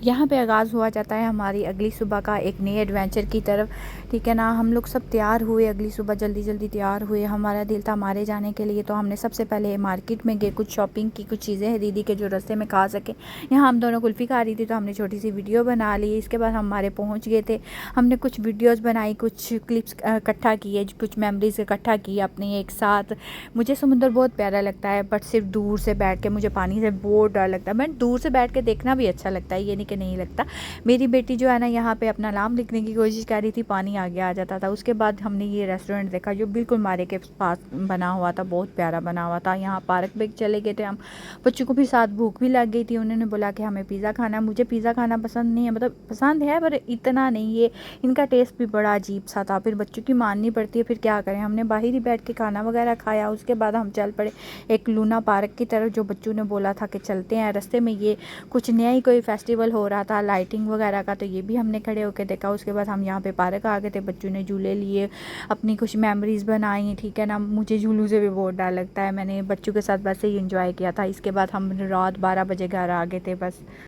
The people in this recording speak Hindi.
यहाँ पे आगाज़ हुआ जाता है हमारी अगली सुबह का एक नए एडवेंचर की तरफ। ठीक है ना, हम लोग सब तैयार हुए, अगली सुबह जल्दी जल्दी तैयार हुए। हमारा दिल था मारे जाने के लिए, तो हमने सबसे पहले मार्केट में गए, कुछ शॉपिंग की, कुछ चीज़ें हैं दीदी के जो रास्ते में खा सके। यहाँ हम दोनों कुल्फ़ी खा रही थी, तो हमने छोटी सी वीडियो बना ली। इसके बाद हमारे पहुँच गए थे, हमने कुछ वीडियोज़ बनाई, कुछ क्लिप्स इकट्ठा किए, कुछ मेमोरीज इकट्ठा की अपनी एक साथ। मुझे समुद्र बहुत प्यारा लगता है, बट सिर्फ दूर से बैठ के, मुझे पानी से बहुत डर लगता है। बट दूर से बैठ के देखना भी अच्छा लगता है, ये नहीं कि नहीं लगता। मेरी बेटी जो है ना, यहाँ पे अपना नाम लिखने की कोशिश कर रही थी, पानी आगे आ जाता था। उसके बाद हमने ये रेस्टोरेंट देखा जो बिल्कुल मारे के पास बना हुआ था, बहुत प्यारा बना हुआ था। यहाँ पार्क में चले गए थे हम, बच्चों को भी साथ भूख भी लग गई थी। उन्होंने बोला कि हमें पिज़्ज़ा खाना है। मुझे पिज़्ज़ा खाना पसंद नहीं है, मतलब पसंद है पर इतना नहीं, ये इनका टेस्ट भी बड़ा अजीब सा था। फिर बच्चों की माननी पड़ती है, फिर क्या करें, हमने बाहर ही बैठ के खाना वगैरह खाया। उसके बाद हम चल पड़े एक लूना पार्क की तरफ, जो बच्चों ने बोला था कि चलते हैं। रास्ते में ये कुछ नया ही कोई फेस्टिवल हो रहा था, लाइटिंग वगैरह का, तो ये भी हमने खड़े होकर देखा। उसके बाद हम यहाँ पे पार्क आ गए थे, बच्चों ने झूले लिए, अपनी कुछ मेमोरीज बनाई। ठीक है ना, मुझे झूलों से भी बहुत डर लगता है, मैंने बच्चों के साथ वैसे ही इंजॉय किया था। इसके बाद हम रात 12 बजे घर आ गए थे बस।